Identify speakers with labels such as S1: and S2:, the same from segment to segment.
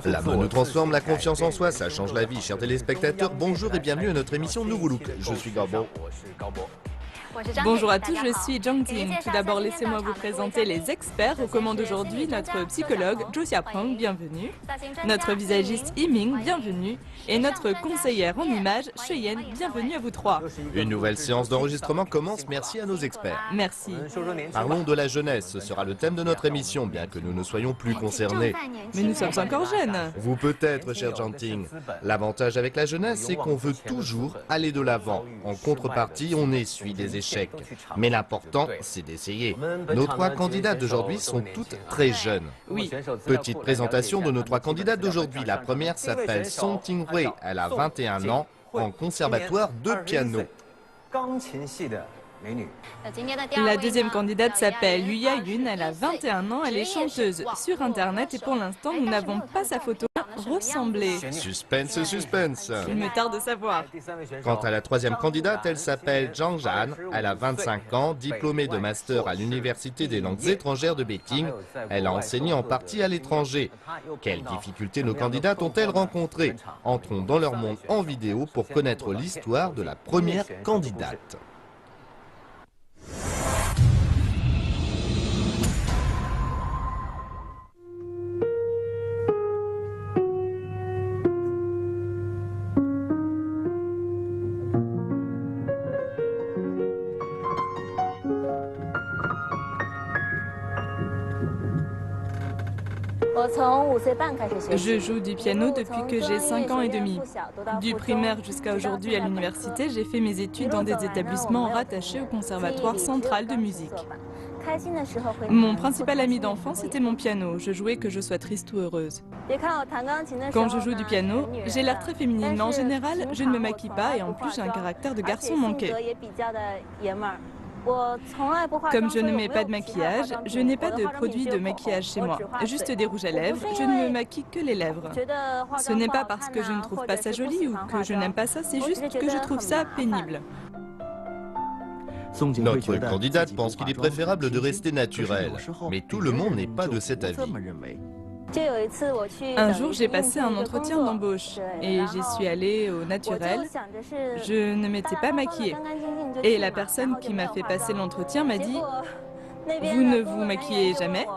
S1: La mode nous transforme, la confiance en soi, ça change la vie. Chers téléspectateurs, bonjour et bienvenue à notre émission Nouveau Look. Je suis Gabo.
S2: Bonjour à tous, je suis Zhang Ting. Tout d'abord, laissez-moi vous présenter les experts aux commandes aujourd'hui. Notre psychologue, Zhou Xiaopeng, bienvenue. Notre visagiste, Yiming, bienvenue. Et notre conseillère en images, Sheyen, bienvenue à vous trois.
S1: Une nouvelle séance d'enregistrement commence, merci à nos experts.
S2: Merci.
S1: Parlons de la jeunesse, ce sera le thème de notre émission, bien que nous ne soyons plus concernés.
S2: Mais nous sommes encore jeunes.
S1: Vous peut-être, cher Zhang Ting. L'avantage avec la jeunesse, c'est qu'on veut toujours aller de l'avant. En contrepartie, on essuie des échecs. Mais l'important, c'est d'essayer. Nos trois candidates d'aujourd'hui sont toutes très jeunes.
S2: Oui.
S1: Petite présentation de nos trois candidates d'aujourd'hui. La première s'appelle Song Tingwei. Elle a 21 ans, en conservatoire de piano.
S2: La deuxième candidate s'appelle Yu Yayun, elle a 21 ans, elle est chanteuse sur Internet et pour l'instant, nous n'avons pas sa photo ressemblée.
S1: Suspense, suspense.
S2: Il me tarde de savoir.
S1: Quant à la troisième candidate, elle s'appelle Zhang Zhan. Elle a 25 ans, diplômée de master à l'Université des langues étrangères de Beijing. Elle a enseigné en partie à l'étranger. Quelles difficultés nos candidates ont-elles rencontrées? Entrons dans leur monde en vidéo pour connaître l'histoire de la première candidate.
S2: Je joue du piano depuis que j'ai 5 ans et demi. Du primaire jusqu'à aujourd'hui à l'université, j'ai fait mes études dans des établissements rattachés au Conservatoire central de musique. Mon principal ami d'enfance était mon piano. Je jouais que je sois triste ou heureuse. Quand je joue du piano, j'ai l'air très féminine, mais en général, je ne me maquille pas et en plus j'ai un caractère de garçon manqué. Comme je ne mets pas de maquillage, je n'ai pas de produit de maquillage chez moi, juste des rouges à lèvres, je ne me maquille que les lèvres. Ce n'est pas parce que je ne trouve pas ça joli ou que je n'aime pas ça, c'est juste que je trouve ça pénible.
S1: Notre candidate pense qu'il est préférable de rester naturel, mais tout le monde n'est pas de cet avis.
S2: Un jour, j'ai passé un entretien d'embauche et j'y suis allée au naturel. Je ne m'étais pas maquillée. Et la personne qui m'a fait passer l'entretien m'a dit « Vous ne vous maquillez jamais ?»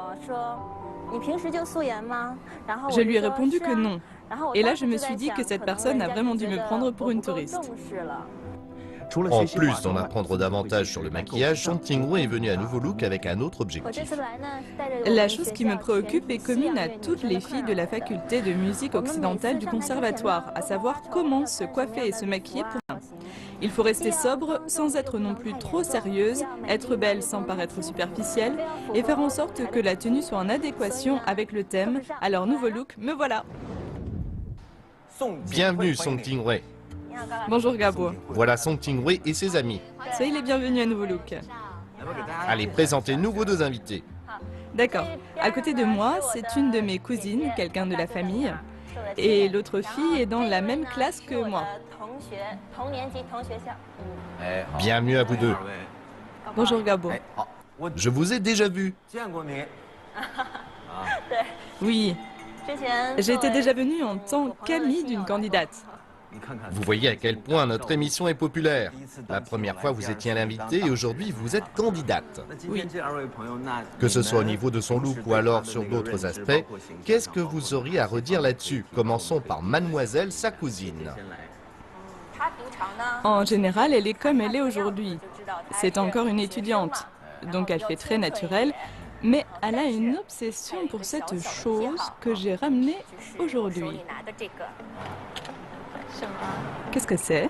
S2: Je lui ai répondu que non. Et là, je me suis dit que cette personne a vraiment dû me prendre pour une touriste.
S1: En plus d'en apprendre davantage sur le maquillage, Song Tingwei est venue à Nouveau Look avec un autre objectif.
S2: La chose qui me préoccupe est commune à toutes les filles de la faculté de musique occidentale du conservatoire, à savoir comment se coiffer et se maquiller pour un. Il faut rester sobre sans être non plus trop sérieuse, être belle sans paraître superficielle et faire en sorte que la tenue soit en adéquation avec le thème. Alors Nouveau Look, me voilà.
S1: Bienvenue Song Tingwei.
S2: Bonjour Gabo.
S1: Voilà Song Tingwei et ses amis.
S2: Soyez les bienvenus à Nouveau Look.
S1: Allez, présentez-nous vos deux invités.
S2: D'accord. À côté de moi, c'est une de mes cousines, quelqu'un de la famille. Et l'autre fille est dans la même classe que moi.
S1: Bienvenue à vous deux.
S2: Bonjour Gabo.
S1: Je vous ai déjà vu.
S2: Oui. J'étais déjà venue en tant qu'amie d'une candidate.
S1: Vous voyez à quel point notre émission est populaire. La première fois, vous étiez l'invité et aujourd'hui, vous êtes candidate.
S2: Oui.
S1: Que ce soit au niveau de son look ou alors sur d'autres aspects, qu'est-ce que vous auriez à redire là-dessus? Commençons par mademoiselle, sa cousine.
S2: En général, elle est comme elle est aujourd'hui. C'est encore une étudiante, donc elle fait très naturelle, mais elle a une obsession pour cette chose que j'ai ramenée aujourd'hui. Qu'est-ce que c'est?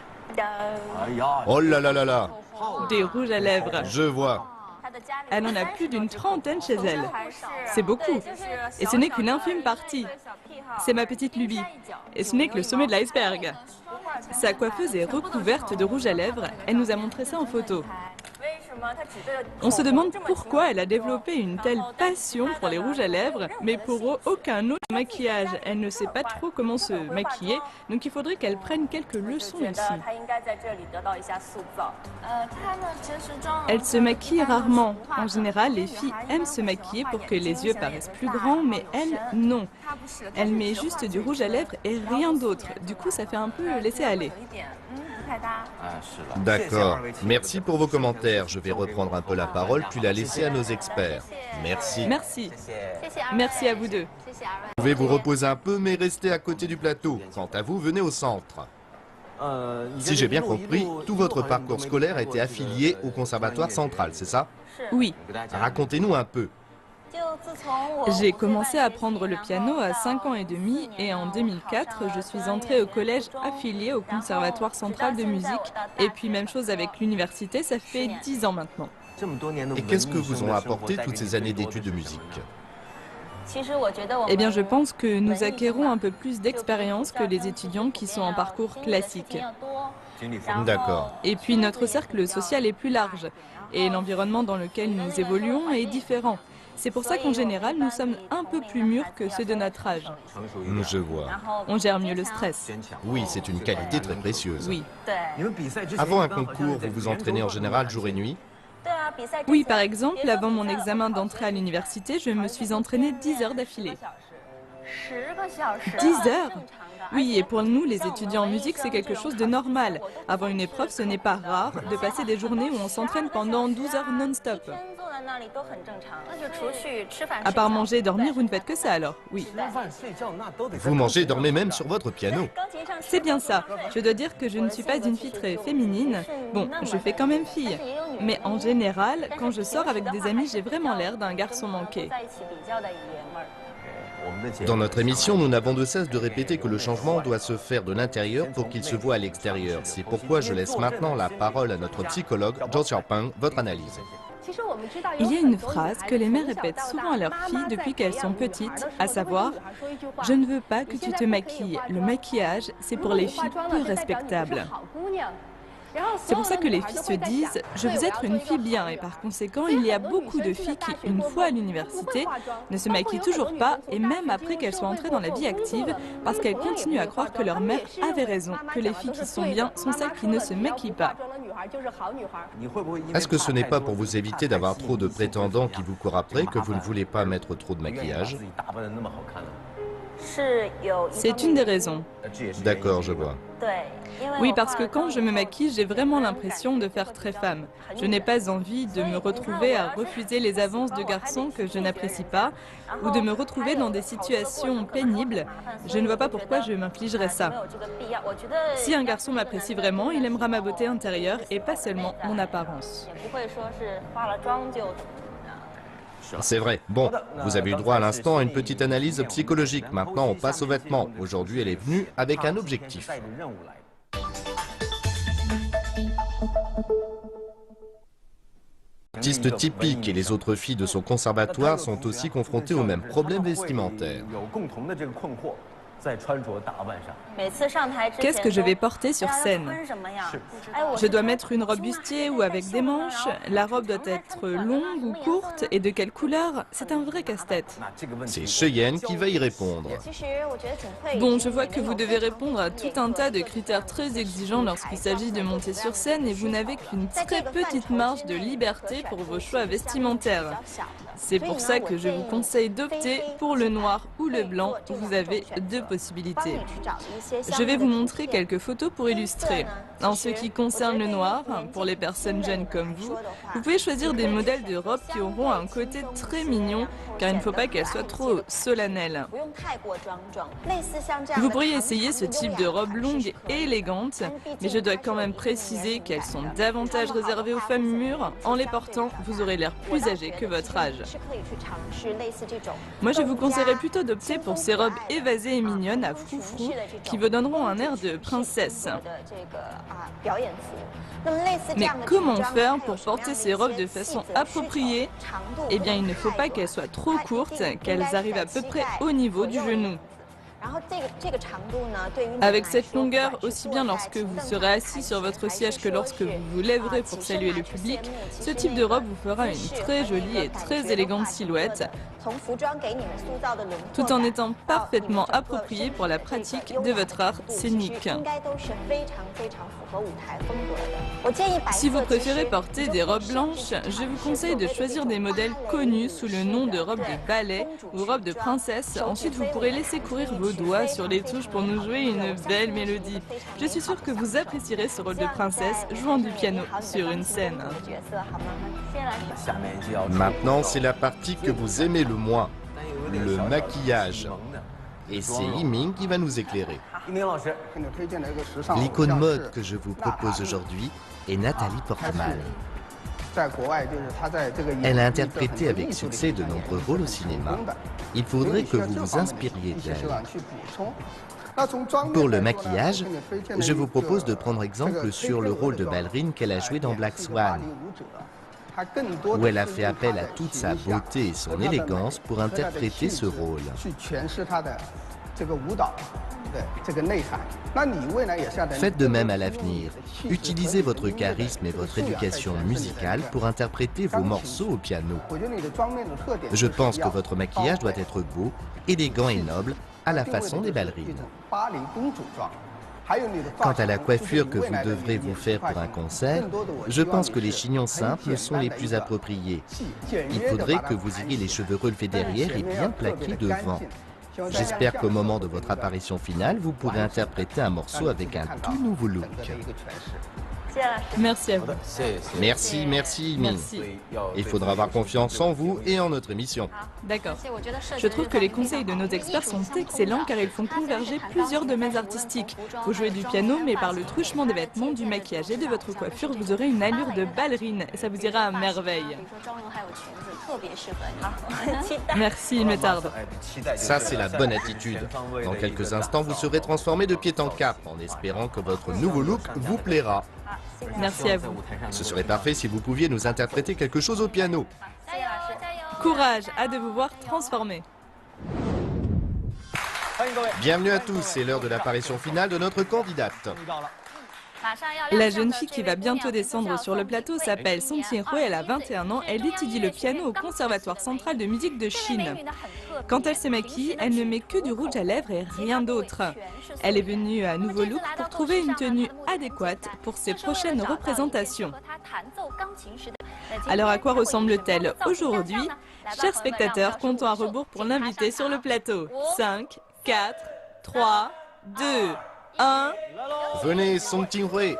S1: Oh là là là là!
S2: Des rouges à lèvres.
S1: Je vois.
S2: Elle en a plus d'une trentaine chez elle. C'est beaucoup. Et ce n'est qu'une infime partie. C'est ma petite lubie. Et ce n'est que le sommet de l'iceberg. Sa coiffeuse est recouverte de rouge à lèvres. Elle nous a montré ça en photo. On se demande pourquoi elle a développé une telle passion pour les rouges à lèvres, mais pour aucun autre maquillage. Elle ne sait pas trop comment se maquiller, donc il faudrait qu'elle prenne quelques leçons ici. Elle se maquille rarement. En général, les filles aiment se maquiller pour que les yeux paraissent plus grands, mais elle, non. Elle met juste du rouge à lèvres et rien d'autre. Du coup, ça fait un peu laisser aller.
S1: D'accord. Merci pour vos commentaires. Je vais reprendre un peu la parole puis la laisser à nos experts. Merci.
S2: Merci. Merci à vous deux.
S1: Vous pouvez vous reposer un peu, mais restez à côté du plateau. Quant à vous, venez au centre. Si j'ai bien compris, tout votre parcours scolaire a été affilié au Conservatoire central, c'est ça?
S2: Oui.
S1: Racontez-nous un peu.
S2: J'ai commencé à apprendre le piano à 5 ans et demi et en 2004, je suis entrée au collège affilié au Conservatoire central de musique. Et puis même chose avec l'université, ça fait 10 ans maintenant.
S1: Et qu'est-ce que vous ont apporté toutes ces années d'études de musique?
S2: Eh bien, je pense que nous acquérons un peu plus d'expérience que les étudiants qui sont en parcours classique.
S1: D'accord.
S2: Et puis notre cercle social est plus large et l'environnement dans lequel nous évoluons est différent. C'est pour ça qu'en général, nous sommes un peu plus mûrs que ceux de notre âge.
S1: Je vois.
S2: On gère mieux le stress.
S1: Oui, c'est une qualité très précieuse.
S2: Oui.
S1: Avant un concours, vous vous entraînez en général jour et nuit?
S2: Oui, par exemple, avant mon examen d'entrée à l'université, je me suis entraînée 10 heures d'affilée. 10 heures? Oui, et pour nous, les étudiants en musique, c'est quelque chose de normal. Avant une épreuve, ce n'est pas rare de passer des journées où on s'entraîne pendant 12 heures non-stop. À part manger et dormir, vous ne faites que ça alors? Oui.
S1: Vous mangez et dormez même sur votre piano?
S2: C'est bien ça. Je dois dire que je ne suis pas une fille très féminine. Bon, je fais quand même fille. Mais en général, quand je sors avec des amis, j'ai vraiment l'air d'un garçon manqué.
S1: Dans notre émission, nous n'avons de cesse de répéter que le changement doit se faire de l'intérieur pour qu'il se voit à l'extérieur. C'est pourquoi je laisse maintenant la parole à notre psychologue, Zhou Xiaopeng, votre analyse.
S2: Il y a une phrase que les mères répètent souvent à leurs filles depuis qu'elles sont petites, à savoir « Je ne veux pas que tu te maquilles. Le maquillage, c'est pour les filles peu respectables. » C'est pour ça que les filles se disent « Je veux être une fille bien » et par conséquent, il y a beaucoup de filles qui, une fois à l'université, ne se maquillent toujours pas et même après qu'elles soient entrées dans la vie active parce qu'elles continuent à croire que leur mère avait raison, que les filles qui sont bien sont celles qui ne se maquillent pas.
S1: Est-ce que ce n'est pas pour vous éviter d'avoir trop de prétendants qui vous courent après que vous ne voulez pas mettre trop de maquillage?
S2: C'est une des raisons.
S1: D'accord, je vois.
S2: Oui, parce que quand je me maquille, j'ai vraiment l'impression de faire très femme. Je n'ai pas envie de me retrouver à refuser les avances de garçons que je n'apprécie pas ou de me retrouver dans des situations pénibles. Je ne vois pas pourquoi je m'infligerais ça. Si un garçon m'apprécie vraiment, il aimera ma beauté intérieure et pas seulement mon apparence.
S1: C'est vrai. Bon, vous avez eu droit à l'instant à une petite analyse psychologique. Maintenant, on passe aux vêtements. Aujourd'hui, elle est venue avec un objectif. Artiste typique et les autres filles de son conservatoire sont aussi confrontées aux mêmes problèmes vestimentaires.
S2: Qu'est-ce que je vais porter sur scène? Je dois mettre une robe bustier ou avec des manches. La robe doit être longue ou courte et de quelle couleur? C'est un vrai casse-tête.
S1: C'est Cheyenne qui va y répondre.
S2: Bon, je vois que vous devez répondre à tout un tas de critères très exigeants lorsqu'il s'agit de monter sur scène et vous n'avez qu'une très petite marge de liberté pour vos choix vestimentaires. C'est pour ça que je vous conseille d'opter pour le noir ou le blanc. Vous avez deux possibilités. Je vais vous montrer quelques photos pour illustrer. En ce qui concerne le noir, pour les personnes jeunes comme vous, vous pouvez choisir des modèles de robes qui auront un côté très mignon, car il ne faut pas qu'elles soient trop solennelles. Vous pourriez essayer ce type de robe longue et élégante, mais je dois quand même préciser qu'elles sont davantage réservées aux femmes mûres. En les portant, vous aurez l'air plus âgé que votre âge. Moi, je vous conseillerais plutôt d'opter pour ces robes évasées et mignonnes à froufrou qui vous donneront un air de princesse. Mais comment faire pour porter ces robes de façon appropriée? Eh bien, il ne faut pas qu'elles soient trop courtes, qu'elles arrivent à peu près au niveau du genou. Avec cette longueur, aussi bien lorsque vous serez assis sur votre siège que lorsque vous vous lèverez pour saluer le public, ce type de robe vous fera une très jolie et très élégante silhouette, tout en étant parfaitement approprié pour la pratique de votre art scénique. Si vous préférez porter des robes blanches, je vous conseille de choisir des modèles connus sous le nom de robe de ballet ou robe de princesse. Ensuite, vous pourrez laisser courir vos doigts sur les touches pour nous jouer une belle mélodie. Je suis sûre que vous apprécierez ce rôle de princesse jouant du piano sur une scène.
S1: Maintenant, c'est la partie que vous aimez le moins, le maquillage. Et c'est Yiming qui va nous éclairer. L'icône mode que je vous propose aujourd'hui est Nathalie Portman. Elle a interprété avec succès de nombreux rôles au cinéma. Il faudrait que vous vous inspiriez d'elle. Pour le maquillage, je vous propose de prendre exemple sur le rôle de ballerine qu'elle a joué dans Black Swan, où elle a fait appel à toute sa beauté et son élégance pour interpréter ce rôle. Faites de même à l'avenir. Utilisez votre charisme et votre éducation musicale pour interpréter vos morceaux au piano. Je pense que votre maquillage doit être beau, élégant et noble, à la façon des ballerines. Quant à la coiffure que vous devrez vous faire pour un concert, je pense que les chignons simples sont les plus appropriés. Il faudrait que vous ayez les cheveux relevés derrière et bien plaqués devant. J'espère qu'au moment de votre apparition finale, vous pourrez interpréter un morceau avec un tout nouveau look.
S2: Merci à vous.
S1: Merci Yiming. Il faudra avoir confiance en vous et en notre émission.
S2: D'accord. Je trouve que les conseils de nos experts sont excellents car ils font converger plusieurs domaines artistiques. Vous jouez du piano, mais par le truchement des vêtements, du maquillage et de votre coiffure, vous aurez une allure de ballerine. Et ça vous ira à merveille. Merci, il me tarde.
S1: Ça, c'est la bonne attitude. Dans quelques instants, vous serez transformé de pied en cap, en espérant que votre nouveau look vous plaira.
S2: Merci à vous.
S1: Ce serait parfait si vous pouviez nous interpréter quelque chose au piano.
S2: Courage, hâte de vous voir transformé.
S1: Bienvenue à tous, c'est l'heure de l'apparition finale de notre candidate.
S2: La jeune fille qui va bientôt descendre sur le plateau s'appelle Song Qinhui, elle a 21 ans, elle étudie le piano au Conservatoire central de musique de Chine. Quand elle se maquille, elle ne met que du rouge à lèvres et rien d'autre. Elle est venue à Nouveau Look pour trouver une tenue adéquate pour ses prochaines représentations. Alors à quoi ressemble-t-elle aujourd'hui? Chers spectateurs, comptons à rebours pour l'inviter sur le plateau. 5, 4, 3, 2, 1...
S1: Venez, Song Qinhui.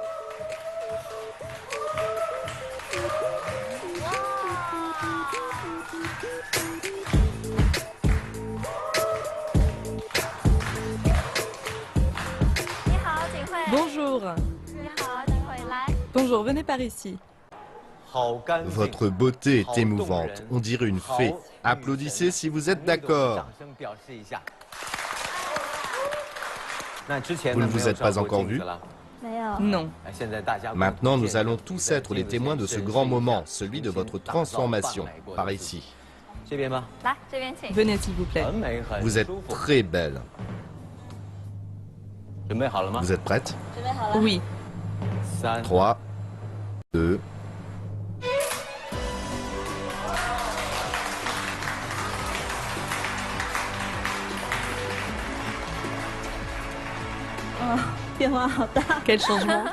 S2: Bonjour. Bonjour, venez par ici.
S1: Votre beauté est émouvante, on dirait une fée. Applaudissez si vous êtes d'accord. Vous ne vous êtes pas encore vu?
S2: Non.
S1: Maintenant, nous allons tous être les témoins de ce grand moment, celui de votre transformation. Par ici.
S2: Venez s'il vous plaît.
S1: Vous êtes très belle. Vous êtes prête?
S2: Oui.
S1: 3, 2...
S2: Quel changement!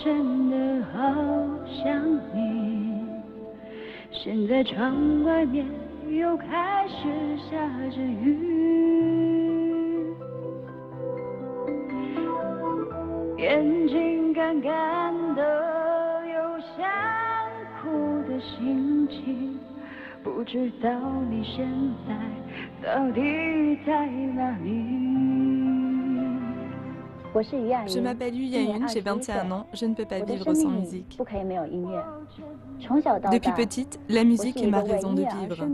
S3: 真的好想你。现在窗外面又开始下着雨，眼睛干干的，有想哭的心情。不知道你现在到底在哪里。
S2: Je m'appelle Yu Yayun, j'ai 21 ans, je ne peux pas vivre sans musique. Depuis petite, la musique est ma raison de vivre.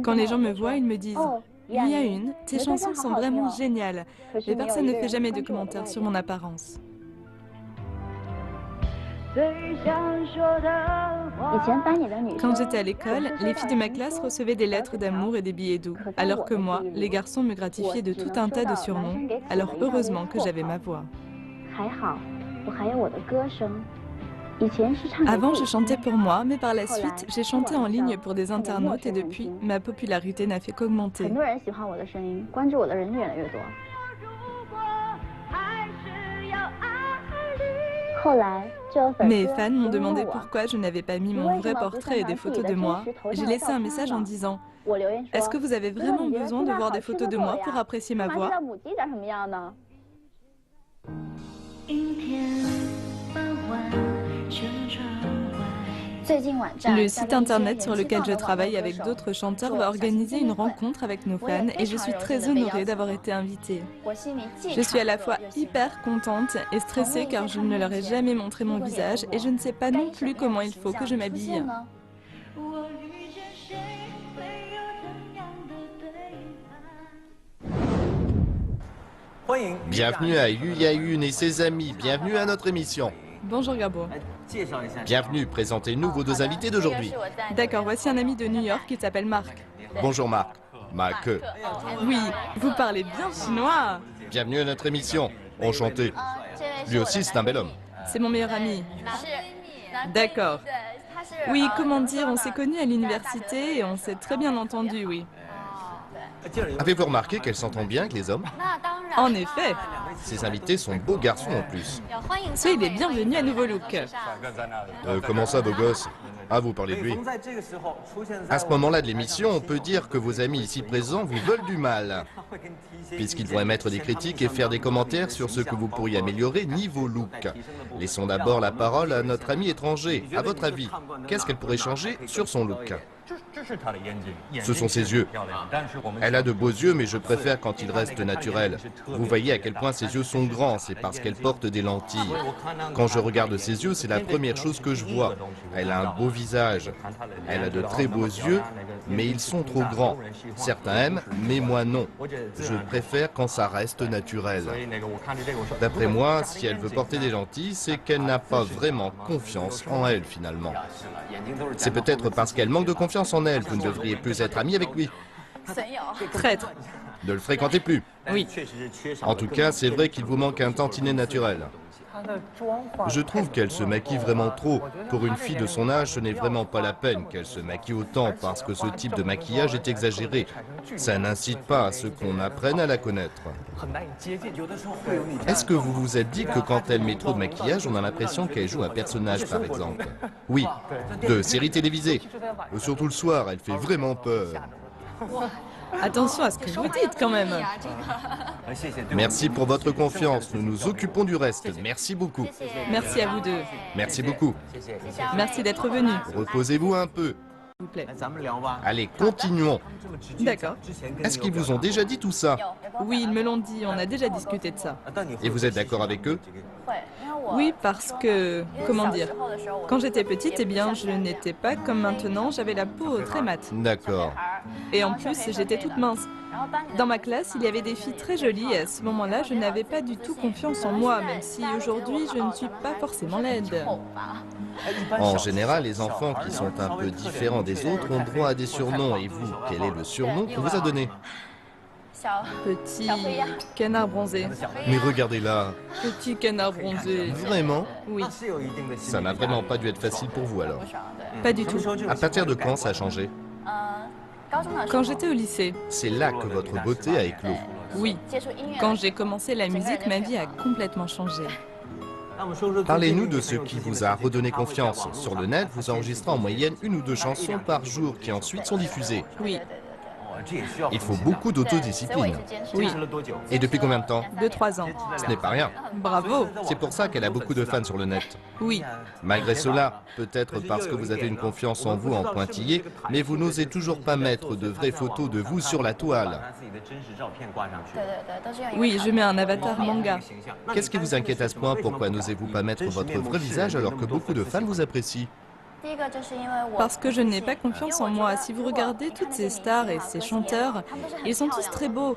S2: Quand les gens me voient, ils me disent « Yu Yayun, tes chansons sont vraiment géniales », mais personne ne fait jamais de commentaires sur mon apparence. Quand j'étais à l'école, les filles de ma classe recevaient des lettres d'amour et des billets doux, alors que moi, les garçons me gratifiaient de tout un tas de surnoms, alors heureusement que j'avais ma voix. Avant, je chantais pour moi, mais par la suite, j'ai chanté en ligne pour des internautes et depuis, ma popularité n'a fait qu'augmenter. Mes fans m'ont demandé pourquoi je n'avais pas mis mon vrai portrait et des photos de moi. J'ai laissé un message en disant « Est-ce que vous avez vraiment besoin de voir des photos de moi pour apprécier ma voix ?» Le site internet sur lequel je travaille avec d'autres chanteurs va organiser une rencontre avec nos fans et je suis très honorée d'avoir été invitée. Je suis à la fois hyper contente et stressée car je ne leur ai jamais montré mon visage et je ne sais pas non plus comment il faut que je m'habille.
S1: Bienvenue à Yu Yayun et ses amis, bienvenue à notre émission.
S2: Bonjour Gabo.
S1: Bienvenue, présentez-nous vos deux invités d'aujourd'hui.
S2: D'accord, voici un ami de New York qui s'appelle Marc.
S1: Bonjour Marc. Marc.
S2: Oui, vous parlez bien chinois.
S1: Bienvenue à notre émission. Enchanté. Lui aussi, c'est un bel homme.
S2: C'est mon meilleur ami. D'accord. Oui, comment dire, on s'est connus à l'université et on s'est très bien entendus, oui.
S1: Avez-vous remarqué qu'elle s'entend bien avec les hommes?
S2: En effet.
S1: Ces invités sont beaux garçons en plus.
S2: Soyez les bienvenus à Nouveau Look.
S1: Comment ça, beau gosse? Ah, vous parlez de lui. À ce moment-là de l'émission, on peut dire que vos amis ici présents vous veulent du mal, puisqu'ils vont émettre des critiques et faire des commentaires sur ce que vous pourriez améliorer niveau look. Laissons d'abord la parole à notre ami étranger. À votre avis, qu'est-ce qu'elle pourrait changer sur son look? Ce sont ses yeux. Elle a de beaux yeux, mais je préfère quand ils restent naturels. Vous voyez à quel point ses yeux sont grands, c'est parce qu'elle porte des lentilles. Quand je regarde ses yeux, c'est la première chose que je vois. Elle a un beau visage. Elle a de très beaux yeux, mais ils sont trop grands. Certains aiment, mais moi non. Je préfère quand ça reste naturel. D'après moi, si elle veut porter des lentilles, c'est qu'elle n'a pas vraiment confiance en elle finalement. C'est peut-être parce qu'elle manque de confiance en elle. Vous ne devriez plus être ami avec lui.
S2: Traître.
S1: Ne le fréquentez plus.
S2: Oui.
S1: En tout cas, c'est vrai qu'il vous manque un tantinet naturel. Je trouve qu'elle se maquille vraiment trop. Pour une fille de son âge, ce n'est vraiment pas la peine qu'elle se maquille autant parce que ce type de maquillage est exagéré. Ça n'incite pas à ce qu'on apprenne à la connaître. Est-ce que vous vous êtes dit que quand elle met trop de maquillage, on a l'impression qu'elle joue un personnage par exemple? Oui, de séries télévisées. Surtout le soir, elle fait vraiment peur.
S2: Attention à ce que vous dites quand même.
S1: Merci pour votre confiance. Nous nous occupons du reste. Merci beaucoup.
S2: Merci à vous deux.
S1: Merci beaucoup.
S2: Merci d'être venus.
S1: Reposez-vous un peu.
S2: S'il vous plaît.
S1: Allez, continuons.
S2: D'accord.
S1: Est-ce qu'ils vous ont déjà dit tout ça?
S2: Oui, ils me l'ont dit, on a déjà discuté de ça.
S1: Et vous êtes d'accord avec eux?
S2: Oui, parce que, comment dire, quand j'étais petite, eh bien, je n'étais pas comme maintenant, j'avais la peau très mate.
S1: D'accord.
S2: Et en plus, j'étais toute mince. Dans ma classe, il y avait des filles très jolies et à ce moment-là, je n'avais pas du tout confiance en moi, même si aujourd'hui, je ne suis pas forcément laide.
S1: En général, les enfants qui sont un peu différents des autres ont droit à des surnoms. Et vous, quel est le surnom qu'on vous a donné?
S2: Petit canard bronzé.
S1: Mais regardez là.
S2: Petit canard bronzé.
S1: Vraiment?
S2: Oui,
S1: Ça n'a vraiment pas dû être facile pour vous alors.
S2: pas du tout.
S1: À partir de quand ça a changé?
S2: Quand j'étais au lycée,
S1: C'est là que votre beauté a éclos.
S2: oui. Quand j'ai commencé la musique, ma vie a complètement changé.
S1: Parlez-nous de ce qui vous a redonné confiance. Sur le net, vous enregistrez en moyenne 1 ou 2 chansons par jour qui ensuite sont diffusées.
S2: Oui,
S1: Il faut beaucoup d'autodiscipline.
S2: oui,
S1: Et depuis combien de temps?
S2: 2-3 ans.
S1: Ce n'est pas rien.
S2: Bravo.
S1: C'est pour ça qu'elle a beaucoup de fans sur le net.
S2: Oui,
S1: Malgré cela, peut-être parce que vous avez une confiance en vous en pointillé, mais vous n'osez toujours pas mettre de vraies photos de vous sur la toile.
S2: oui, je mets un avatar manga.
S1: Qu'est-ce qui vous inquiète à ce point? Pourquoi n'osez-vous pas mettre votre vrai visage alors que beaucoup de fans vous apprécient?
S2: Parce que je n'ai pas confiance en moi. Si vous regardez toutes ces stars et ces chanteurs, ils sont tous très beaux.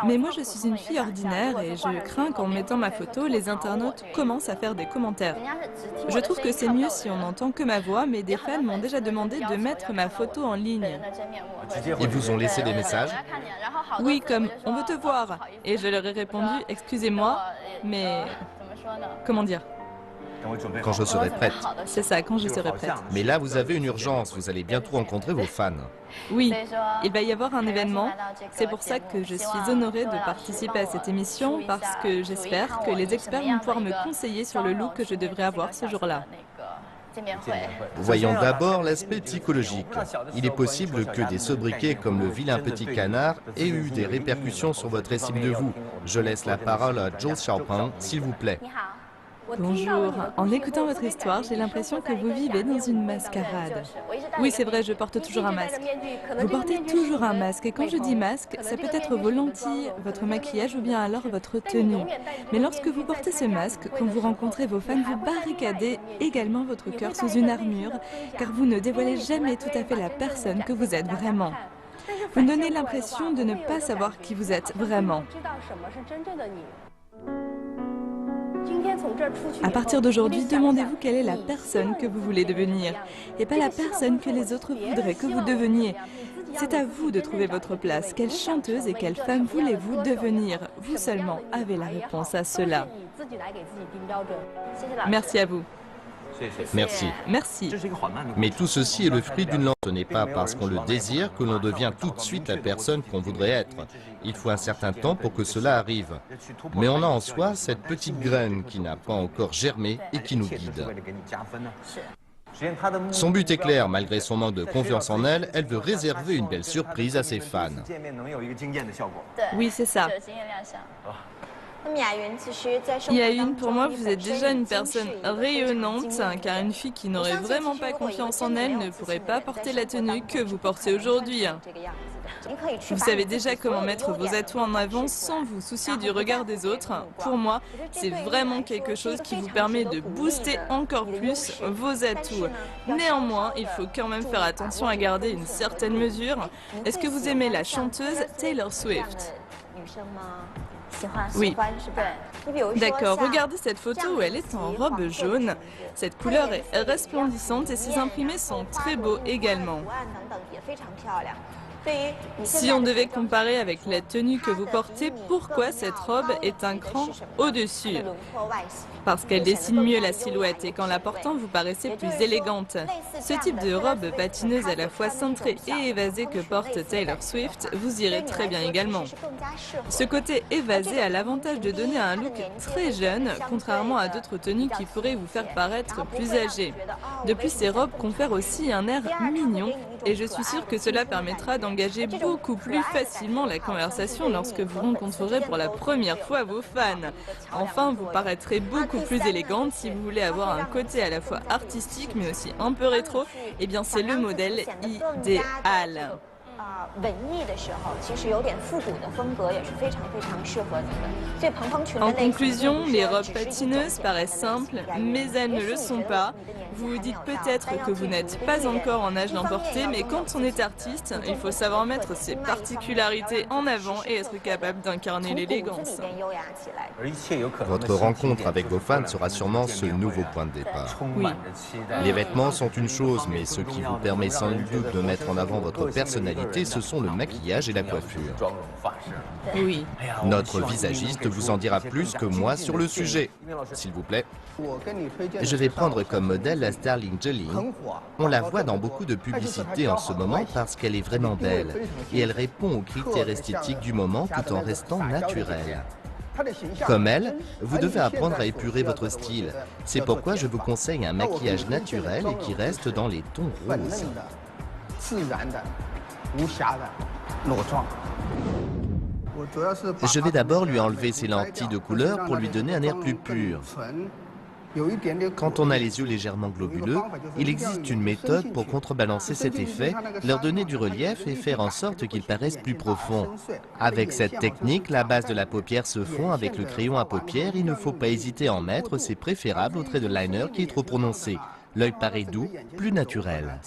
S2: Mais moi, je suis une fille ordinaire et je crains qu'en mettant ma photo, les internautes commencent à faire des commentaires. Je trouve que c'est mieux si on n'entend que ma voix, mais des fans m'ont déjà demandé de mettre ma photo en ligne.
S1: Ils vous ont laissé des messages?
S2: Oui, comme « on veut te voir ». Et je leur ai répondu « excusez-moi, mais… comment dire ?»
S1: Quand je serai prête.
S2: C'est ça, quand je serai prête.
S1: Mais là, vous avez une urgence, vous allez bientôt rencontrer vos fans.
S2: Oui, il va y avoir un événement. C'est pour ça que je suis honorée de participer à cette émission, parce que j'espère que les experts vont pouvoir me conseiller sur le look que je devrais avoir ce jour-là.
S1: Voyons d'abord l'aspect psychologique. Il est possible que des sobriquets comme le vilain petit canard aient eu des répercussions sur votre estime de vous. Je laisse la parole à Jules Charpin, s'il vous plaît.
S2: Bonjour. En écoutant votre histoire, j'ai l'impression que vous vivez dans une mascarade. Oui, c'est vrai, je porte toujours un masque. Vous portez toujours un masque, et quand je dis masque, ça peut être vos lentilles, votre maquillage ou bien alors votre tenue. Mais lorsque vous portez ce masque, quand vous rencontrez vos fans, vous barricadez également votre cœur sous une armure, car vous ne dévoilez jamais tout à fait la personne que vous êtes vraiment. Vous donnez l'impression de ne pas savoir qui vous êtes vraiment. À partir d'aujourd'hui, demandez-vous quelle est la personne que vous voulez devenir, et pas la personne que les autres voudraient que vous deveniez. C'est à vous de trouver votre place. Quelle chanteuse et quelle femme voulez-vous devenir? Vous seulement avez la réponse à cela. Merci à vous.
S1: Merci.
S2: Merci.
S1: Mais tout ceci est le fruit d'une lente. Ce n'est pas parce qu'on le désire que l'on devient tout de suite la personne qu'on voudrait être. Il faut un certain temps pour que cela arrive. Mais on a en soi cette petite graine qui n'a pas encore germé et qui nous guide. Son but est clair, malgré son manque de confiance en elle, elle veut réserver une belle surprise à ses fans.
S2: Oui, c'est ça. Yaune, pour moi, vous êtes déjà une personne rayonnante, car une fille qui n'aurait vraiment pas confiance en elle ne pourrait pas porter la tenue que vous portez aujourd'hui. Vous savez déjà comment mettre vos atouts en avant sans vous soucier du regard des autres. Pour moi, c'est vraiment quelque chose qui vous permet de booster encore plus vos atouts. Néanmoins, il faut quand même faire attention à garder une certaine mesure. Est-ce que vous aimez la chanteuse Taylor Swift ? Oui. D'accord, regardez cette photo où elle est en robe jaune. Cette couleur est resplendissante et ses imprimés sont très beaux également. Si on devait comparer avec la tenue que vous portez, pourquoi cette robe est un cran au-dessus? Parce qu'elle dessine mieux la silhouette et qu'en la portant, vous paraissez plus élégante. Ce type de robe patineuse à la fois cintrée et évasée que porte Taylor Swift vous irait très bien également. Ce côté évasé a l'avantage de donner un look très jeune, contrairement à d'autres tenues qui pourraient vous faire paraître plus âgé. De plus, ces robes confèrent aussi un air mignon et je suis sûre que cela permettra d'engager beaucoup plus facilement la conversation lorsque vous rencontrerez pour la première fois vos fans. Enfin, vous paraîtrez beaucoup plus élégante si vous voulez avoir un côté à la fois artistique mais aussi un peu rétro. Eh bien, c'est le modèle idéal. En conclusion, les robes patineuses paraissent simples, mais elles ne le sont pas. Vous vous dites peut-être que vous n'êtes pas encore en âge d'en porter, mais quand on est artiste, il faut savoir mettre ses particularités en avant et être capable d'incarner l'élégance.
S1: Votre rencontre avec vos fans sera sûrement ce nouveau point de départ.
S2: Oui.
S1: Les vêtements sont une chose, mais ce qui vous permet sans doute de mettre en avant votre personnalité, ce sont le maquillage et la coiffure.
S2: Oui.
S1: Notre visagiste vous en dira plus que moi sur le sujet. S'il vous plaît. Je vais prendre comme modèle la Sterling Jolie. On la voit dans beaucoup de publicités en ce moment parce qu'elle est vraiment belle et elle répond aux critères esthétiques du moment tout en restant naturelle. Comme elle, vous devez apprendre à épurer votre style. C'est pourquoi je vous conseille un maquillage naturel et qui reste dans les tons roses. Je vais d'abord lui enlever ses lentilles de couleur pour lui donner un air plus pur. Quand on a les yeux légèrement globuleux, il existe une méthode pour contrebalancer cet effet, leur donner du relief et faire en sorte qu'ils paraissent plus profonds. Avec cette technique, la base de la paupière se fond avec le crayon à paupières. Il ne faut pas hésiter à en mettre, c'est préférable au trait de liner qui est trop prononcé. L'œil paraît doux, plus naturel.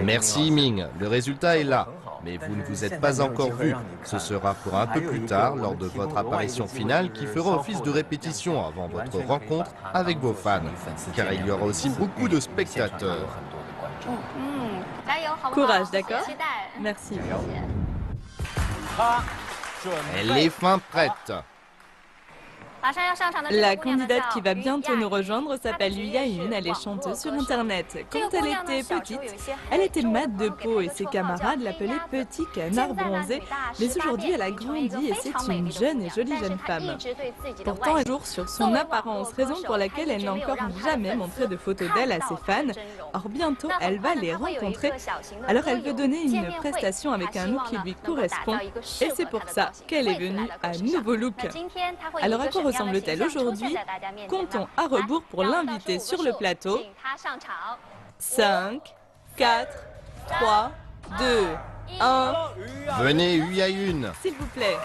S1: Merci Ming, le résultat est là, mais vous ne vous êtes pas encore vu. Ce sera pour un peu plus tard, lors de votre apparition finale, qui fera office de répétition avant votre rencontre avec vos fans, car il y aura aussi beaucoup de spectateurs.
S2: Courage, d'accord? Merci.
S1: Elle est fin prête.
S2: La candidate qui va bientôt nous rejoindre s'appelle Yu Yayun, elle est chanteuse sur internet. Quand elle était petite, elle était mate de peau et ses camarades l'appelaient Petit Canard Bronzé. Mais aujourd'hui, elle a grandi et c'est une jeune et jolie jeune femme. Pourtant, elle joue sur son apparence, raison pour laquelle elle n'a encore jamais montré de photos d'elle à ses fans. Or, bientôt, elle va les rencontrer. Alors, elle veut donner une prestation avec un look qui lui correspond. Et c'est pour ça qu'elle est venue à nouveau look. Alors, à quoi ressemble-t-elle aujourd'hui? Comptons à rebours pour l'inviter sur le plateau. 5, 4, 3, 2, 1.
S1: Venez, Yu Yayun.
S2: S'il vous plaît.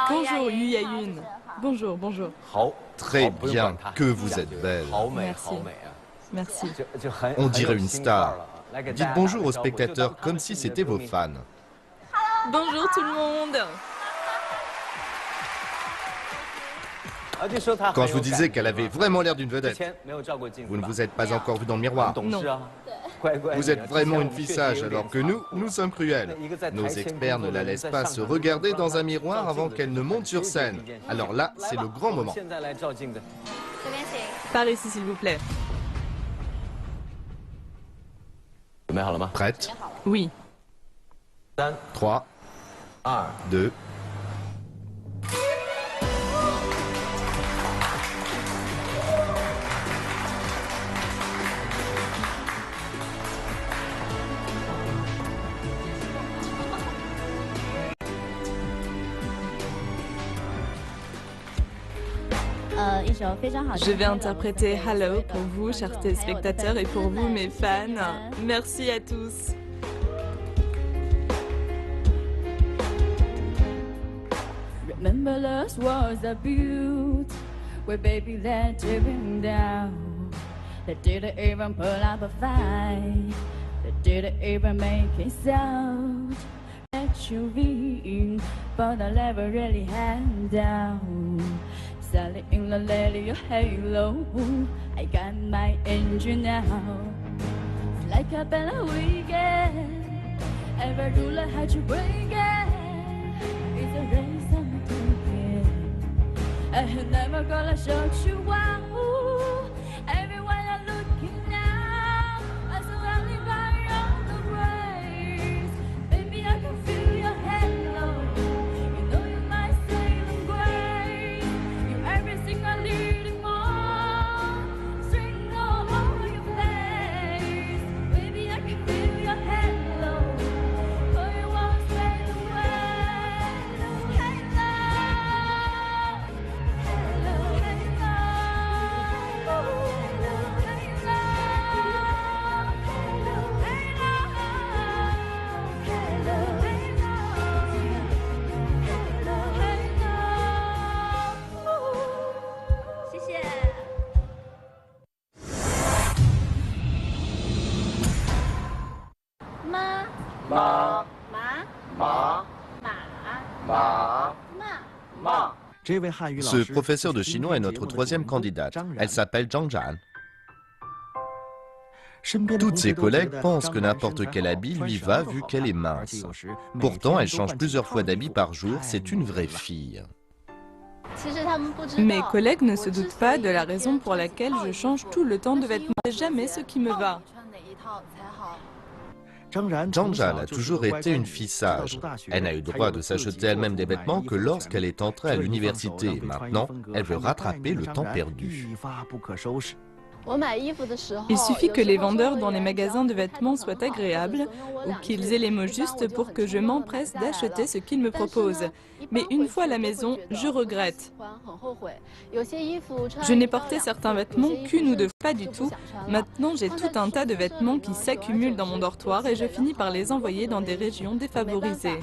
S2: Bonjour Yu Yayun. Bonjour, bonjour.
S1: Très bien, que vous êtes belle.
S2: Merci. Merci.
S1: On dirait une star. Dites bonjour aux spectateurs comme si c'était vos fans.
S2: Bonjour tout le monde.
S1: Quand je vous disais qu'elle avait vraiment l'air d'une vedette, vous ne vous êtes pas encore vu dans le miroir.
S2: Non.
S1: Vous êtes vraiment une fille sage, alors que nous sommes cruels. Nos experts ne la laissent pas se regarder dans un miroir avant qu'elle ne monte sur scène. Alors là, c'est le grand moment.
S2: Par ici, s'il vous plaît.
S1: Prête?
S2: Oui.
S1: 3, 2...
S2: Je vais interpréter Hello pour vous, chers téléspectateurs, et pour vous, mes fans. Merci à tous.
S3: Remember last was a beaut where baby let you down. That didn't even put up a fight. That didn't even make a sound. Let you in, but I never really hand down. Sailing in the lady your halo. I got my engine now. It's like a better weekend. Ever do like how you bring it? It's a race I'm taking. I'm never gonna shut you out. Everyone are looking now. I'm surrounded by all the rays. Baby, I can feel your halo. You know you're my saving grace. You're everything I need and more. String all over your face. Baby, I can feel your halo. Oh, you won't stay away. Halo, halo,谢谢。妈妈马马马马。
S1: Ce professeur de chinois est notre troisième candidate. Elle s'appelle Zhang Zhan. Toutes ses collègues pensent que n'importe quel habit lui va vu qu'elle est mince. Pourtant, elle change plusieurs fois d'habit par jour, c'est une vraie fille.
S2: Mes collègues ne se doutent pas de la raison pour laquelle je change tout le temps de vêtements. C'est jamais ce qui me va.
S1: Zhang Zhan a toujours été une fille sage. Elle n'a eu droit de s'acheter elle-même des vêtements que lorsqu'elle est entrée à l'université. Maintenant, elle veut rattraper le temps perdu.
S2: Il suffit que les vendeurs dans les magasins de vêtements soient agréables ou qu'ils aient les mots justes pour que je m'empresse d'acheter ce qu'ils me proposent. Mais une fois à la maison, je regrette. Je n'ai porté certains vêtements qu'une ou deux fois, pas du tout. Maintenant, j'ai tout un tas de vêtements qui s'accumulent dans mon dortoir et je finis par les envoyer dans des régions défavorisées.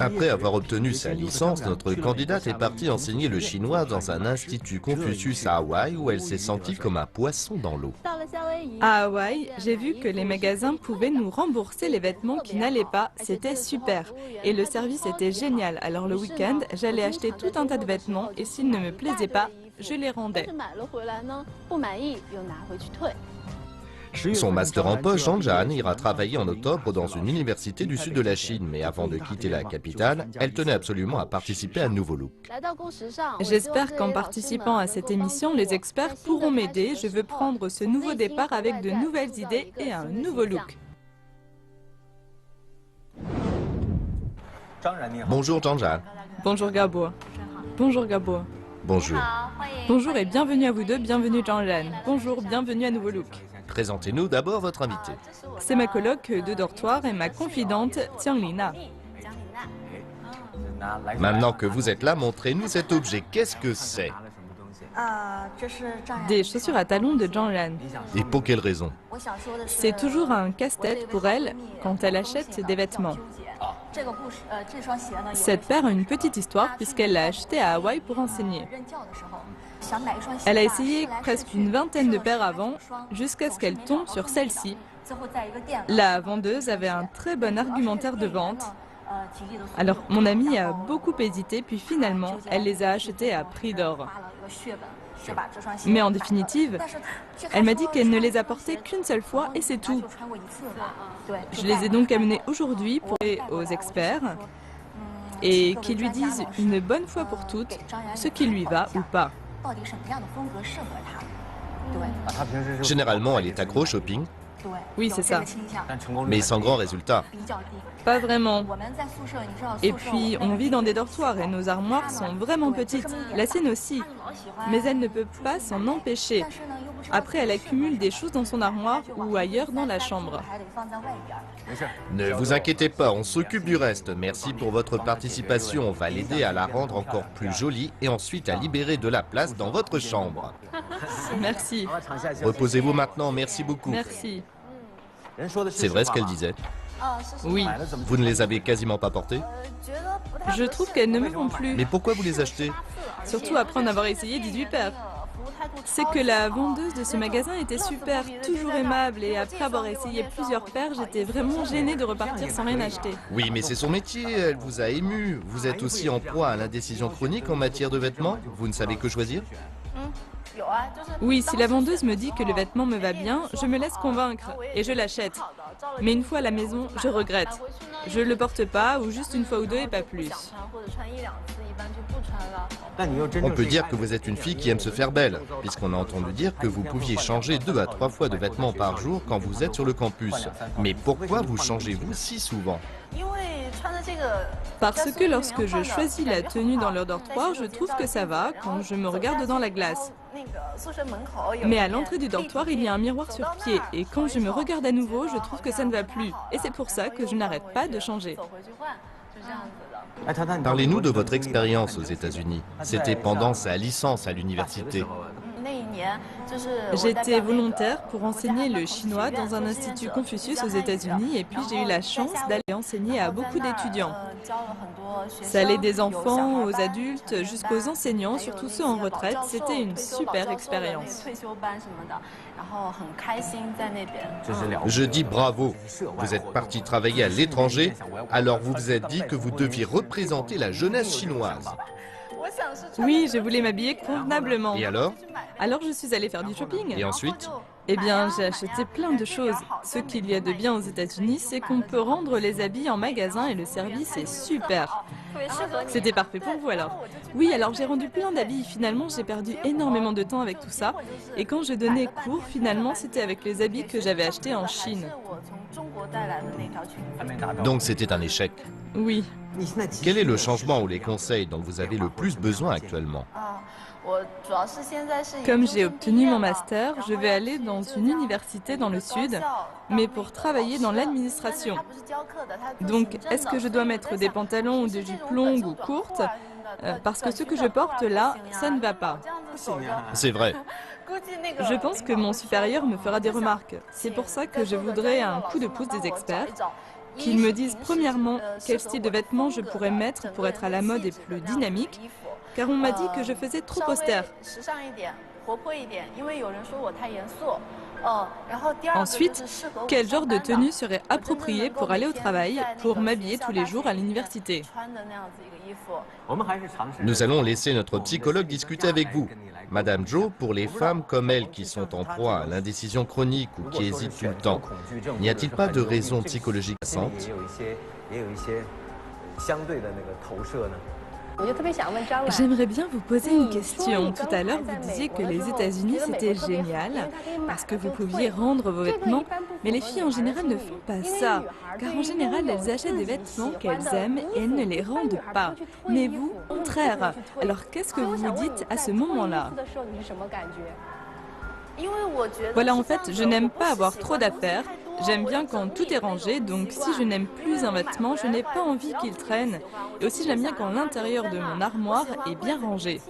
S1: Après avoir obtenu sa licence, notre candidate est partie enseigner le chinois dans un institut Confucius à Hawaï où elle s'est sentie comme un poisson dans l'eau.
S2: À Hawaï, j'ai vu que les magasins pouvaient nous rembourser les vêtements qui n'allaient pas. C'était super. Et le service était génial. Alors le week-end, j'allais acheter tout un tas de vêtements et s'ils ne me plaisaient pas, je les rendais.
S1: Son master en poche, Zhang Zhan ira travailler en octobre dans une université du sud de la Chine. Mais avant de quitter la capitale, elle tenait absolument à participer à Nouveau Look.
S2: J'espère qu'en participant à cette émission, les experts pourront m'aider. Je veux prendre ce nouveau départ avec de nouvelles idées et un nouveau look.
S1: Bonjour Zhang Zhan.
S2: Bonjour Gabo. Bonjour Gabo.
S1: Bonjour.
S2: Bonjour et bienvenue à vous deux, bienvenue Zhang Zhan. Bonjour, bienvenue à Nouveau Look.
S1: Présentez-nous d'abord votre invité.
S2: C'est ma coloc de dortoir et ma confidente Tiang Lina.
S1: Maintenant que vous êtes là, montrez-nous cet objet. Qu'est-ce que c'est?
S2: Des chaussures à talons de Zhang Zhan.
S1: Et pour quelle raison?
S2: C'est toujours un casse-tête pour elle quand elle achète des vêtements. Cette paire a une petite histoire puisqu'elle l'a achetée à Hawaï pour enseigner. Elle a essayé presque une vingtaine de paires avant, jusqu'à ce qu'elle tombe sur celle-ci. La vendeuse avait un très bon argumentaire de vente. Alors mon amie a beaucoup hésité, puis finalement, elle les a achetées à prix d'or. Mais en définitive, elle m'a dit qu'elle ne les a portées qu'une seule fois et c'est tout. Je les ai donc amenées aujourd'hui pour aller aux experts et qu'ils lui disent une bonne fois pour toutes ce qui lui va ou pas.
S1: Généralement, elle est accro au shopping,
S2: Oui, c'est ça.
S1: mais sans grand résultat.
S2: Pas vraiment. Et puis, on vit dans des dortoirs et nos armoires sont vraiment petites. La sienne aussi. Mais elle ne peut pas s'en empêcher. Après, elle accumule des choses dans son armoire ou ailleurs dans la chambre.
S1: Ne vous inquiétez pas, on s'occupe du reste. Merci pour votre participation. On va l'aider à la rendre encore plus jolie et ensuite à libérer de la place dans votre chambre.
S2: Merci.
S1: Reposez-vous maintenant, merci beaucoup.
S2: Merci.
S1: C'est vrai ce qu'elle disait.
S2: Oui.
S1: Vous ne les avez quasiment pas portées?
S2: Je trouve qu'elles ne me vont plus.
S1: Mais pourquoi vous les achetez?
S2: Surtout après en avoir essayé 18 paires. C'est que la vendeuse de ce magasin était super, toujours aimable, et après avoir essayé plusieurs paires, j'étais vraiment gênée de repartir sans rien acheter.
S1: Oui, mais c'est son métier, elle vous a ému. Vous êtes aussi en proie à l'indécision chronique en matière de vêtements? Vous ne savez que choisir?
S2: Oui, si la vendeuse me dit que le vêtement me va bien, je me laisse convaincre et je l'achète. Mais une fois à la maison, je regrette. Je le porte pas ou juste une fois ou deux et pas plus.
S1: On peut dire que vous êtes une fille qui aime se faire belle, puisqu'on a entendu dire que vous pouviez changer 2 à 3 fois de vêtements par jour quand vous êtes sur le campus. Mais pourquoi vous changez-vous si souvent?
S2: Parce que lorsque je choisis la tenue dans leur dortoir, je trouve que ça va quand je me regarde dans la glace. Mais à l'entrée du dortoir, il y a un miroir sur pied et quand je me regarde à nouveau, je trouve que ça ne va plus. Et c'est pour ça que je n'arrête pas de changer.
S1: Parlez-nous de votre expérience aux États-Unis. C'était pendant sa licence à l'université.
S2: J'étais volontaire pour enseigner le chinois dans un institut Confucius aux États-Unis et puis j'ai eu la chance d'aller enseigner à beaucoup d'étudiants. Ça allait des enfants aux adultes jusqu'aux enseignants, surtout ceux en retraite. C'était une super expérience.
S1: Je dis bravo. Vous êtes parti travailler à l'étranger, alors vous vous êtes dit que vous deviez représenter la jeunesse chinoise.
S2: Oui, je voulais m'habiller convenablement.
S1: Et alors?
S2: Alors je suis allée faire du shopping.
S1: Et ensuite?
S2: Eh bien, j'ai acheté plein de choses. Ce qu'il y a de bien aux États-Unis, c'est qu'on peut rendre les habits en magasin et le service est super. C'était parfait pour vous alors. Oui, alors j'ai rendu plein d'habits. Finalement, j'ai perdu énormément de temps avec tout ça. Et quand je donnais cours, finalement, c'était avec les habits que j'avais achetés en Chine.
S1: Donc c'était un échec.
S2: Oui.
S1: Quel est le changement ou les conseils dont vous avez le plus besoin actuellement?
S2: Comme j'ai obtenu mon master, je vais aller dans une université dans le sud, mais pour travailler dans l'administration. Donc, est-ce que je dois mettre des pantalons ou des jupes longues ou courtes? Parce que ce que je porte là, ça ne va pas.
S1: C'est vrai.
S2: Je pense que mon supérieur me fera des remarques. C'est pour ça que je voudrais un coup de pouce des experts, qu'ils me disent premièrement quel style de vêtements je pourrais mettre pour être à la mode et plus dynamique, car on m'a dit que je faisais trop austère. Ensuite, quel genre de tenue serait approprié pour aller au travail, pour m'habiller tous les jours à l'université?
S1: Nous allons laisser notre psychologue discuter avec vous. Madame Jo, pour les femmes comme elle qui sont en proie à l'indécision chronique ou qui hésitent tout le temps, n'y a-t-il pas de raison psychologique sainte?
S2: J'aimerais bien vous poser une question. Tout à l'heure, vous disiez que les États-Unis, c'était génial parce que vous pouviez rendre vos vêtements, mais les filles en général ne font pas ça, car en général, elles achètent des vêtements qu'elles aiment et elles ne les rendent pas. Mais vous, au contraire. Alors, qu'est-ce que vous vous dites à ce moment-là? Voilà, en fait, je n'aime pas avoir trop d'affaires. J'aime bien quand tout est rangé, donc si je n'aime plus un vêtement, je n'ai pas envie qu'il traîne. Et aussi, j'aime bien quand l'intérieur de mon armoire est bien rangé.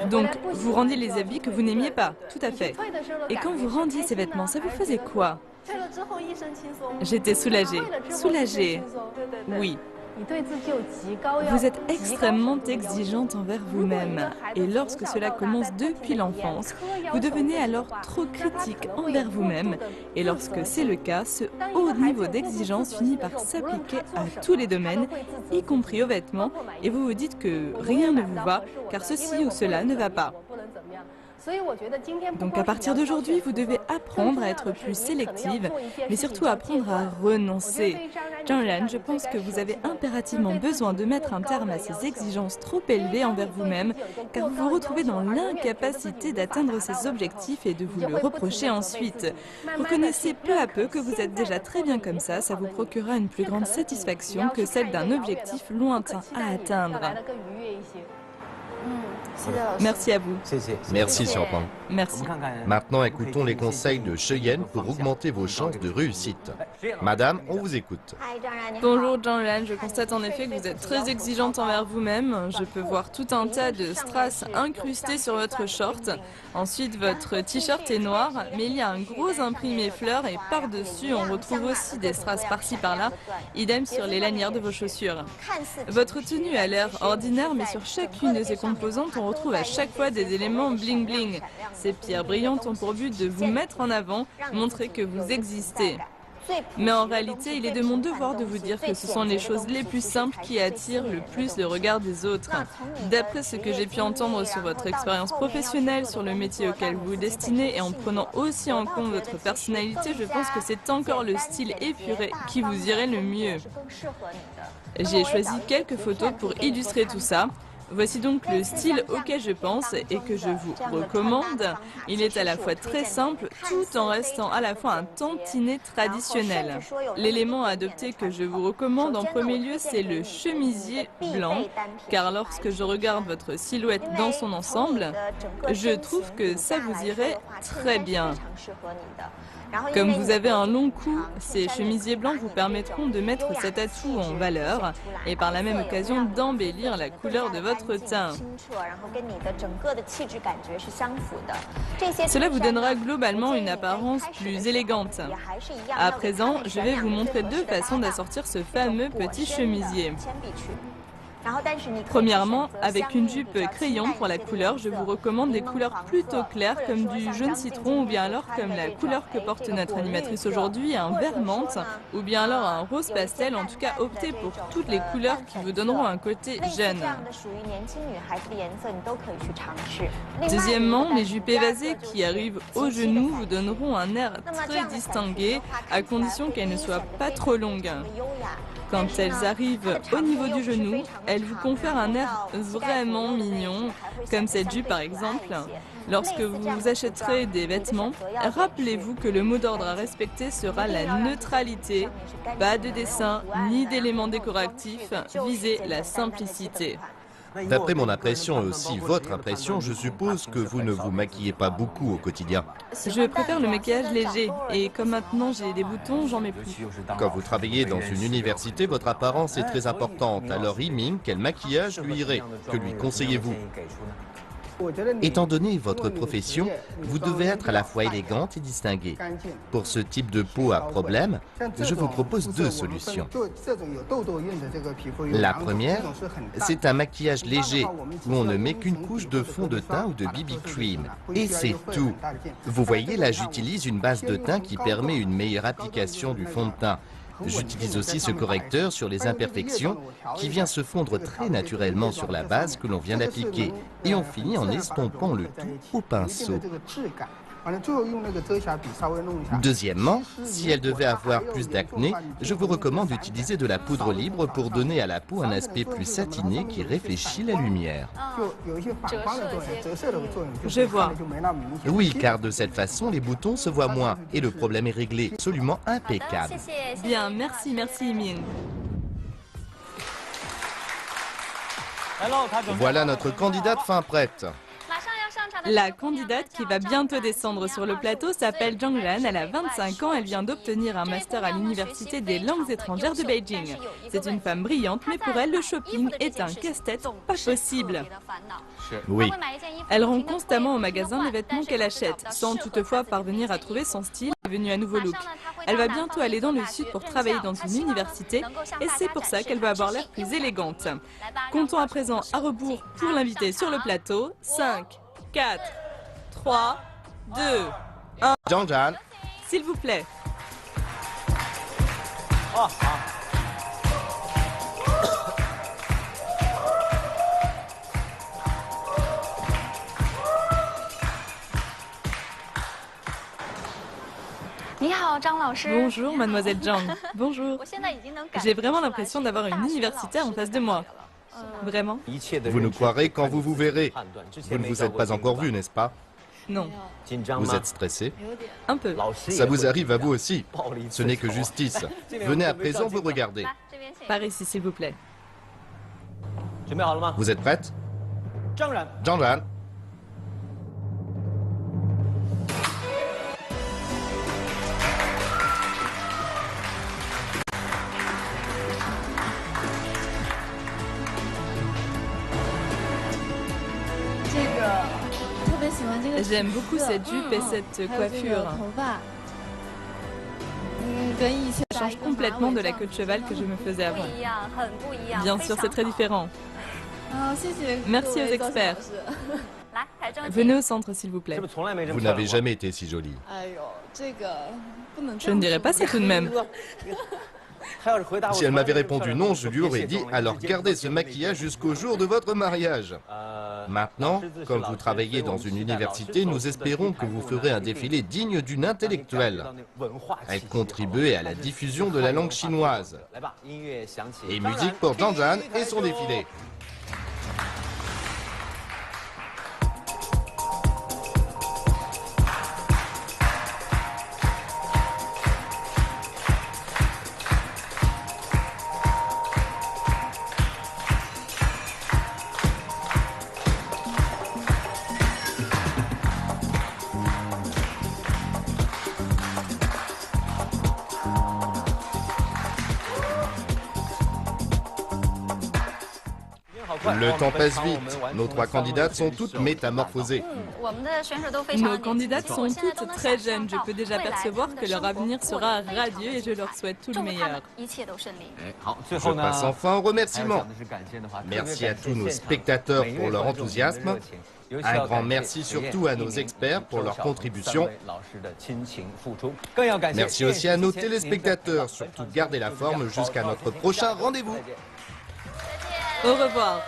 S2: Donc, vous rendiez les habits que vous n'aimiez pas, tout à fait. Et quand vous rendiez ces vêtements, ça vous faisait quoi? J'étais soulagée. Soulagée. Oui. Vous êtes extrêmement exigeante envers vous-même. Et lorsque cela commence depuis l'enfance, vous devenez alors trop critique envers vous-même. Et lorsque c'est le cas, ce haut niveau d'exigence finit par s'appliquer à tous les domaines, y compris aux vêtements, et vous vous dites que rien ne vous va, car ceci ou cela ne va pas. Donc à partir d'aujourd'hui, vous devez apprendre à être plus sélective, mais surtout apprendre à renoncer. Zhang Ran, je pense que vous avez impérativement besoin de mettre un terme à ces exigences trop élevées envers vous-même, car vous vous retrouvez dans l'incapacité d'atteindre ces objectifs et de vous le reprocher ensuite. Reconnaissez peu à peu que vous êtes déjà très bien comme ça vous procurera une plus grande satisfaction que celle d'un objectif lointain à atteindre. Merci à vous.
S1: Merci, Xiaopeng.
S2: Merci.
S1: Maintenant, écoutons les conseils de Cheyenne pour augmenter vos chances de réussite. Madame, on vous écoute.
S2: Bonjour Zhang Ran, je constate en effet que vous êtes très exigeante envers vous-même. Je peux voir tout un tas de strass incrustés sur votre short. Ensuite, votre t-shirt est noir, mais il y a un gros imprimé fleurs et par-dessus, on retrouve aussi des strass par-ci par-là, idem sur les lanières de vos chaussures. Votre tenue a l'air ordinaire, mais sur chacune de ses composantes, on retrouve à chaque fois des éléments bling-bling. Ces pierres brillantes ont pour but de vous mettre en avant, montrer que vous existez. Mais en réalité, il est de mon devoir de vous dire que ce sont les choses les plus simples qui attirent le plus le regard des autres. D'après ce que j'ai pu entendre sur votre expérience professionnelle, sur le métier auquel vous vous destinez et en prenant aussi en compte votre personnalité, je pense que c'est encore le style épuré qui vous irait le mieux. J'ai choisi quelques photos pour illustrer tout ça. Voici donc le style auquel je pense et que je vous recommande. Il est à la fois très simple tout en restant à la fois un tantinet traditionnel. L'élément à adopter que je vous recommande en premier lieu, c'est le chemisier blanc, car lorsque je regarde votre silhouette dans son ensemble, je trouve que ça vous irait très bien. Comme vous avez un long cou, ces chemisiers blancs vous permettront de mettre cet atout en valeur et par la même occasion d'embellir la couleur de votre teint. Cela vous donnera globalement une apparence plus élégante. À présent, je vais vous montrer deux façons d'assortir ce fameux petit chemisier. Premièrement, avec une jupe crayon pour la couleur, je vous recommande des couleurs plutôt claires comme du jaune citron ou bien alors comme la couleur que porte notre animatrice aujourd'hui, un vert menthe ou bien alors un rose pastel. En tout cas, optez pour toutes les couleurs qui vous donneront un côté jeune. Deuxièmement, les jupes évasées qui arrivent aux genoux vous donneront un air très distingué à condition qu'elles ne soient pas trop longues. Quand elles arrivent au niveau du genou, elles vous confèrent un air vraiment mignon, comme cette jupe par exemple. Lorsque vous achèterez des vêtements, rappelez-vous que le mot d'ordre à respecter sera la neutralité. Pas de dessin ni d'éléments décoratifs, visez la simplicité.
S1: D'après mon impression et aussi votre impression, je suppose que vous ne vous maquillez pas beaucoup au quotidien.
S2: Je préfère le maquillage léger et comme maintenant j'ai des boutons, j'en mets plus.
S1: Quand vous travaillez dans une université, votre apparence est très importante. Alors Yiming, quel maquillage lui irait? Que lui conseillez-vous? Étant donné votre profession, vous devez être à la fois élégante et distinguée. Pour ce type de peau à problème, je vous propose deux solutions. La première, c'est un maquillage léger où on ne met qu'une couche de fond de teint ou de BB cream. Et c'est tout. Vous voyez, là j'utilise une base de teint qui permet une meilleure application du fond de teint. J'utilise aussi ce correcteur sur les imperfections qui vient se fondre très naturellement sur la base que l'on vient d'appliquer. Et on finit en estompant le tout au pinceau. Deuxièmement, si elle devait avoir plus d'acné, je vous recommande d'utiliser de la poudre libre pour donner à la peau un aspect plus satiné qui réfléchit la lumière.
S2: Je vois.
S1: Oui, car de cette façon, les boutons se voient moins et le problème est réglé. Absolument impeccable.
S2: Bien, merci Yiming.
S1: Voilà notre candidate fin prête.
S2: La candidate qui va bientôt descendre sur le plateau s'appelle Zhang Ran, elle a 25 ans, elle vient d'obtenir un master à l'Université des langues étrangères de Beijing. C'est une femme brillante, mais pour elle, le shopping est un casse-tête pas possible.
S1: Oui.
S2: Elle rend constamment au magasin les vêtements qu'elle achète, sans toutefois parvenir à trouver son style et devenu un nouveau look. Elle va bientôt aller dans le sud pour travailler dans une université et c'est pour ça qu'elle va avoir l'air plus élégante. Comptons à présent à rebours pour l'inviter sur le plateau. 5, 4, 3, 2, 1.
S1: Zhang Ran.
S2: S'il vous plaît. Bonjour, mademoiselle Zhang. Bonjour. J'ai vraiment l'impression d'avoir une universitaire en face de moi. Vraiment?
S1: Vous nous croirez quand vous vous verrez. Vous ne vous êtes pas encore vu, n'est-ce pas?
S2: Non.
S1: Vous êtes stressé?
S2: Un peu.
S1: Ça vous arrive à vous aussi. Ce n'est que justice. Venez à présent vous regarder.
S2: Par ici, s'il vous plaît.
S1: Vous êtes prête? Zhang Ran.
S2: J'aime beaucoup cette jupe et cette coiffure. Ça change complètement de la queue de cheval que je me faisais avant. Bien sûr, c'est très différent. Merci aux experts. Venez au centre, s'il vous plaît.
S1: Vous n'avez jamais été si jolie.
S2: Je ne dirais pas ça tout de même.
S1: Si elle m'avait répondu non, je lui aurais dit alors gardez ce maquillage jusqu'au jour de votre mariage. Maintenant, comme vous travaillez dans une université, nous espérons que vous ferez un défilé digne d'une intellectuelle. Elle contribuait à la diffusion de la langue chinoise. Et musique pour Zhang Ran et son défilé. Le temps passe vite. Nos 3 candidates sont toutes métamorphosées.
S2: Nos candidates sont toutes très jeunes. Je peux déjà percevoir que leur avenir sera radieux et je leur souhaite tout le meilleur.
S1: Je passe enfin aux remerciements. Merci à tous nos spectateurs pour leur enthousiasme. Un grand merci surtout à nos experts pour leur contribution. Merci aussi à nos téléspectateurs. Surtout gardez la forme jusqu'à notre prochain rendez-vous.
S2: Au revoir.